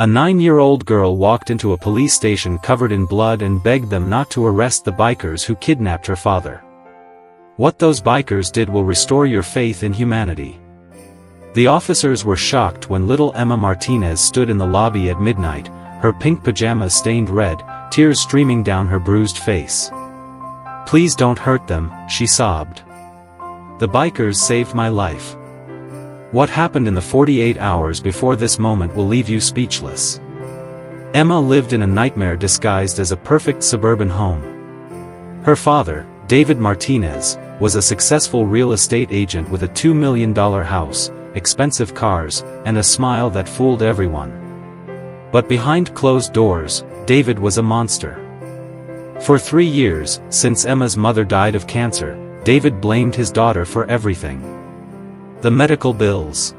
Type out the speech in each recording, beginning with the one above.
A 9-year-old girl walked into a police station covered in blood and begged them not to arrest the bikers who kidnapped her father. What those bikers did will restore your faith in humanity. The officers were shocked when little Emma Martinez stood in the lobby at midnight, her pink pajamas stained red, tears streaming down her bruised face. "Please don't hurt them," she sobbed. "The bikers saved my life." What happened in the 48 hours before this moment will leave you speechless. Emma lived in a nightmare disguised as a perfect suburban home. Her father, David Martinez, was a successful real estate agent with a $2 million house, expensive cars, and a smile that fooled everyone. But behind closed doors, David was a monster. For 3 years, since Emma's mother died of cancer, David blamed his daughter for everything. The medical bills.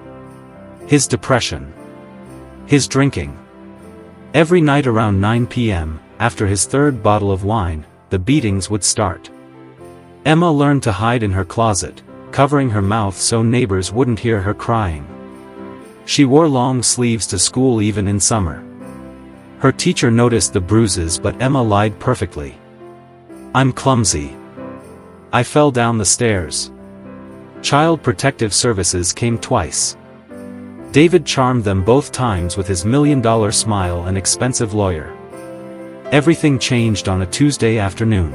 His depression. His drinking. Every night around 9 p.m., after his third bottle of wine, the beatings would start. Emma learned to hide in her closet, covering her mouth so neighbors wouldn't hear her crying. She wore long sleeves to school even in summer. Her teacher noticed the bruises, but Emma lied perfectly. "I'm clumsy. I fell down the stairs." Child Protective Services came twice. David charmed them both times with his $1 million smile and expensive lawyer. Everything changed on a Tuesday afternoon.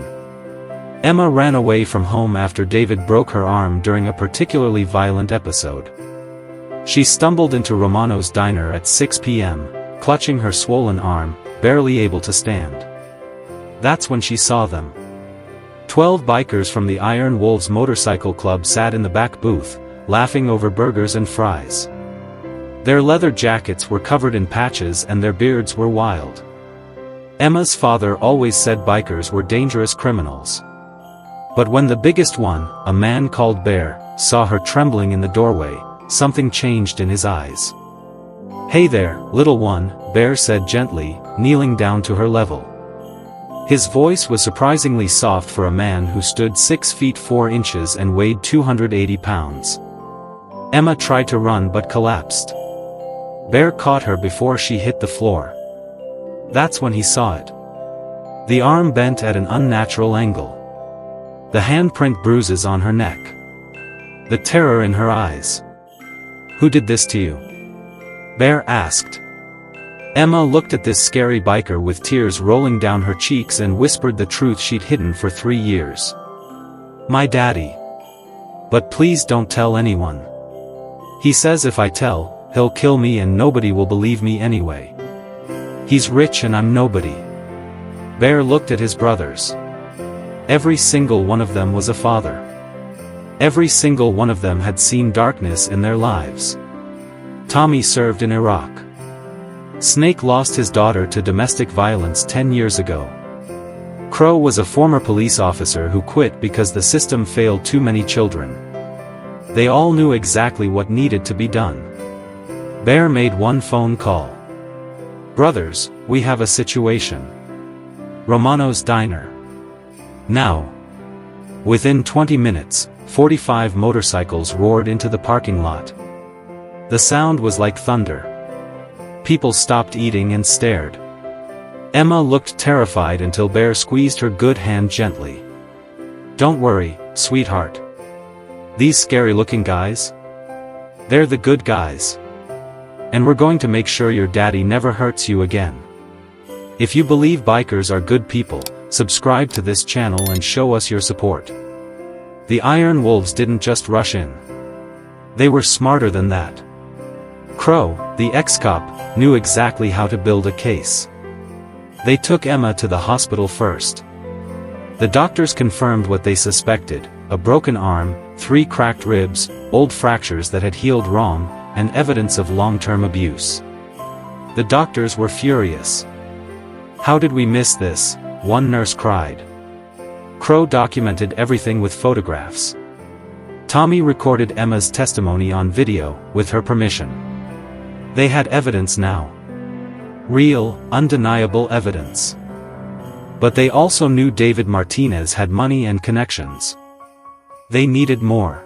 Emma ran away from home after David broke her arm during a particularly violent episode. She stumbled into Romano's diner at 6 p.m., clutching her swollen arm, barely able to stand. That's when she saw them. 12 bikers from the Iron Wolves Motorcycle Club sat in the back booth, laughing over burgers and fries. Their leather jackets were covered in patches and their beards were wild. Emma's father always said bikers were dangerous criminals. But when the biggest one, a man called Bear, saw her trembling in the doorway, something changed in his eyes. "Hey there, little one," Bear said gently, kneeling down to her level. His voice was surprisingly soft for a man who stood 6 feet 4 inches and weighed 280 pounds. Emma tried to run but collapsed. Bear caught her before she hit the floor. That's when he saw it. The arm bent at an unnatural angle. The handprint bruises on her neck. The terror in her eyes. "Who did this to you?" Bear asked. Emma looked at this scary biker with tears rolling down her cheeks and whispered the truth she'd hidden for 3 years. "My daddy. But please don't tell anyone. He says if I tell, he'll kill me and nobody will believe me anyway. He's rich and I'm nobody." Bear looked at his brothers. Every single one of them was a father. Every single one of them had seen darkness in their lives. Tommy served in Iraq. Snake lost his daughter to domestic violence 10 years ago. Crow was a former police officer who quit because the system failed too many children. They all knew exactly what needed to be done. Bear made one phone call. "Brothers, we have a situation. Romano's diner. Now." Within 20 minutes, 45 motorcycles roared into the parking lot. The sound was like thunder. People stopped eating and stared. Emma looked terrified until Bear squeezed her good hand gently. "Don't worry, sweetheart. These scary-looking guys? They're the good guys. And we're going to make sure your daddy never hurts you again." If you believe bikers are good people, subscribe to this channel and show us your support. The Iron Wolves didn't just rush in. They were smarter than that. Crow, the ex-cop, knew exactly how to build a case. They took Emma to the hospital first. The doctors confirmed what they suspected: a broken arm, 3 cracked ribs, old fractures that had healed wrong, and evidence of long-term abuse. The doctors were furious. "How did we miss this?" one nurse cried. Crow documented everything with photographs. Tommy recorded Emma's testimony on video, with her permission. They had evidence now. Real, undeniable evidence. But they also knew David Martinez had money and connections. They needed more.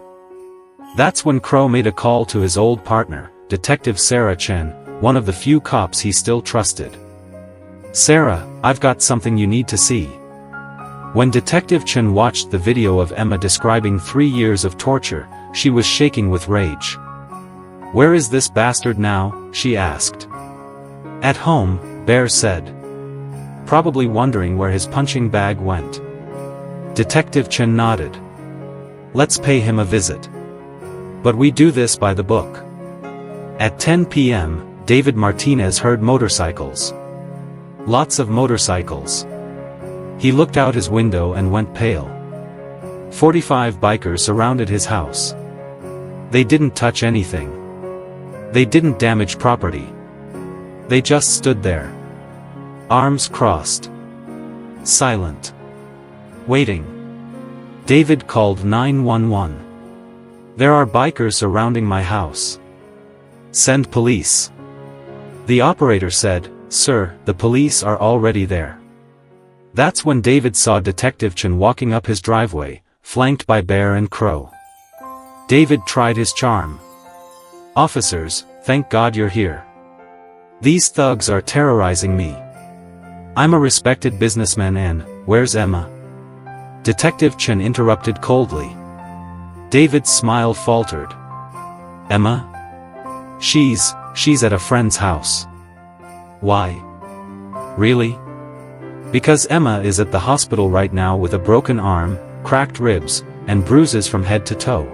That's when Crow made a call to his old partner, Detective Sarah Chen, one of the few cops he still trusted. "Sarah, I've got something you need to see." When Detective Chen watched the video of Emma describing 3 years of torture, she was shaking with rage. "Where is this bastard now?" she asked. "At home," Bear said. Probably wondering where his punching bag went. Detective Chen nodded. "Let's pay him a visit. But we do this by the book." At 10 p.m., David Martinez heard motorcycles. Lots of motorcycles. He looked out his window and went pale. 45 bikers surrounded his house. They didn't touch anything. They didn't damage property. They just stood there. Arms crossed. Silent. Waiting. David called 911. "There are bikers surrounding my house. Send police." The operator said, "Sir, the police are already there." That's when David saw Detective Chen walking up his driveway, flanked by Bear and Crow. David tried his charm. "Officers, thank God you're here. These thugs are terrorizing me. I'm a respected businessman and, where's Emma?" Detective Chen interrupted coldly. David's smile faltered. "Emma? She's at a friend's house." "Why? Really?" "Because Emma is at the hospital right now with a broken arm, cracked ribs, and bruises from head to toe.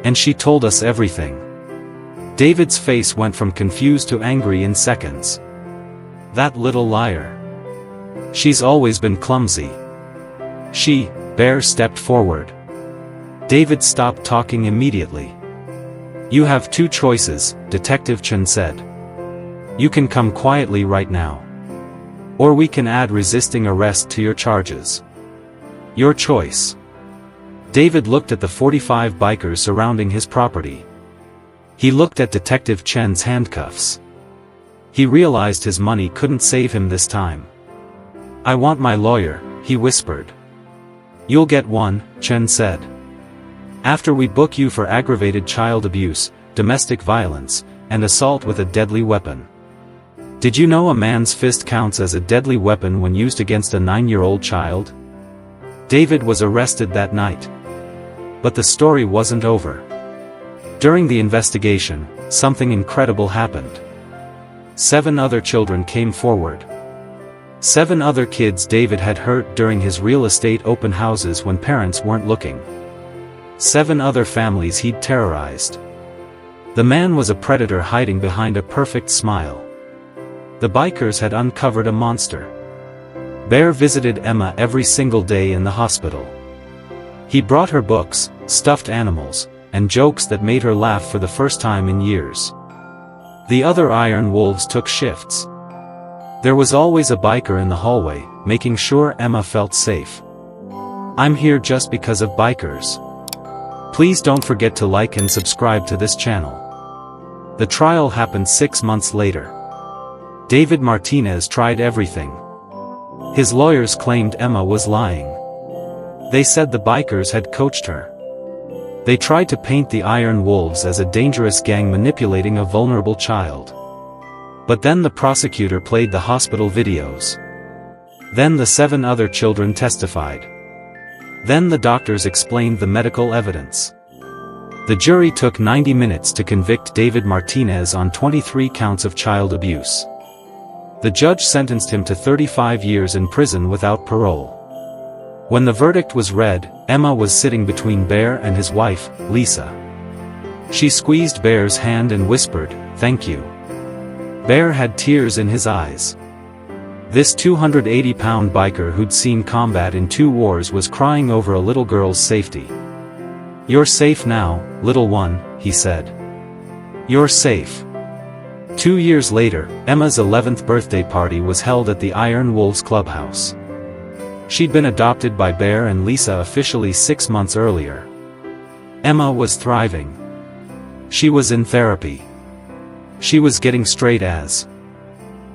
And she told us everything." David's face went from confused to angry in seconds. "That little liar. She's always been clumsy." Bear stepped forward. David stopped talking immediately. "You have two choices," Detective Chen said. "You can come quietly right now. Or we can add resisting arrest to your charges. Your choice." David looked at the 45 bikers surrounding his property. He looked at Detective Chen's handcuffs. He realized his money couldn't save him this time. "I want my lawyer," he whispered. "You'll get one," Chen said. "After we book you for aggravated child abuse, domestic violence, and assault with a deadly weapon." Did you know a man's fist counts as a deadly weapon when used against a 9-year-old child? David was arrested that night. But the story wasn't over. During the investigation, something incredible happened. 7 other children came forward. 7 other kids David had hurt during his real estate open houses when parents weren't looking. 7 other families he'd terrorized. The man was a predator hiding behind a perfect smile. The bikers had uncovered a monster. Bear visited Emma every single day in the hospital. He brought her books, stuffed animals, and jokes that made her laugh for the first time in years. The other iron wolves took shifts. There was always a biker in the hallway, making sure Emma felt safe. I'm here just because of bikers. Please don't forget to like and subscribe to this channel. The trial happened 6 months later. David Martinez tried everything. His lawyers claimed Emma was lying. They said the bikers had coached her. They tried to paint the Iron Wolves as a dangerous gang manipulating a vulnerable child. But then the prosecutor played the hospital videos. Then the 7 other children testified. Then the doctors explained the medical evidence. The jury took 90 minutes to convict David Martinez on 23 counts of child abuse. The judge sentenced him to 35 years in prison without parole. When the verdict was read, Emma was sitting between Bear and his wife, Lisa. She squeezed Bear's hand and whispered, "Thank you." Bear had tears in his eyes. This 280-pound biker who'd seen combat in 2 wars was crying over a little girl's safety. "You're safe now, little one," he said. "You're safe." 2 years later, Emma's 11th birthday party was held at the Iron Wolves clubhouse. She'd been adopted by Bear and Lisa officially 6 months earlier. Emma was thriving. She was in therapy. She was getting straight A's.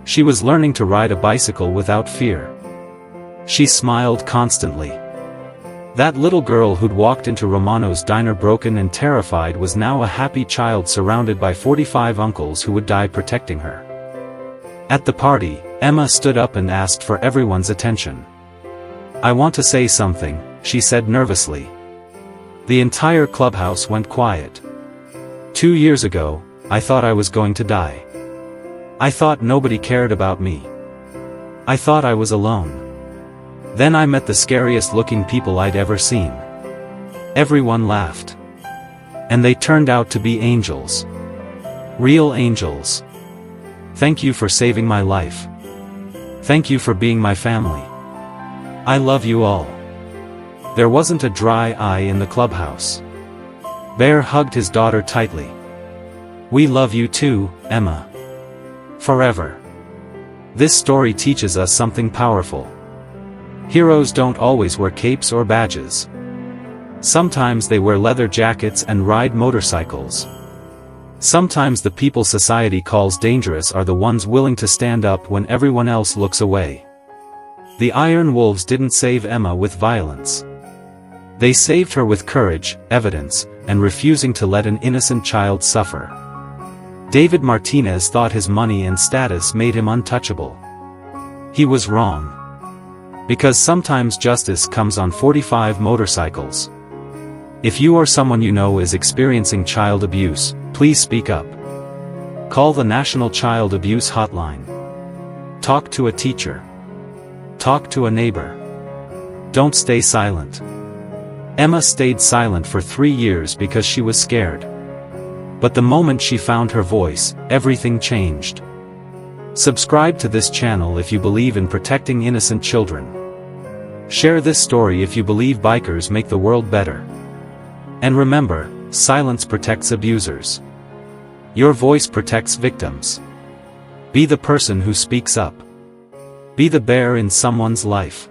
She was learning to ride a bicycle without fear. She smiled constantly. That little girl who'd walked into Romano's diner broken and terrified was now a happy child surrounded by 45 uncles who would die protecting her. At the party, Emma stood up and asked for everyone's attention. "I want to say something," she said nervously. The entire clubhouse went quiet. 2 years ago, I thought I was going to die. I thought nobody cared about me. I thought I was alone. Then I met the scariest looking people I'd ever seen. Everyone laughed. And they turned out to be angels. Real angels. Thank you for saving my life. Thank you for being my family. I love you all." There wasn't a dry eye in the clubhouse. Bear hugged his daughter tightly. "We love you too, Emma. Forever." This story teaches us something powerful. Heroes don't always wear capes or badges. Sometimes they wear leather jackets and ride motorcycles. Sometimes the people society calls dangerous are the ones willing to stand up when everyone else looks away. The Iron Wolves didn't save Emma with violence. They saved her with courage, evidence, and refusing to let an innocent child suffer. David Martinez thought his money and status made him untouchable. He was wrong. Because sometimes justice comes on 45 motorcycles. If you or someone you know is experiencing child abuse, please speak up. Call the National Child Abuse Hotline. Talk to a teacher. Talk to a neighbor. Don't stay silent. Emma stayed silent for 3 years because she was scared. But the moment she found her voice, everything changed. Subscribe to this channel if you believe in protecting innocent children. Share this story if you believe bikers make the world better. And remember, silence protects abusers. Your voice protects victims. Be the person who speaks up. Be the bear in someone's life.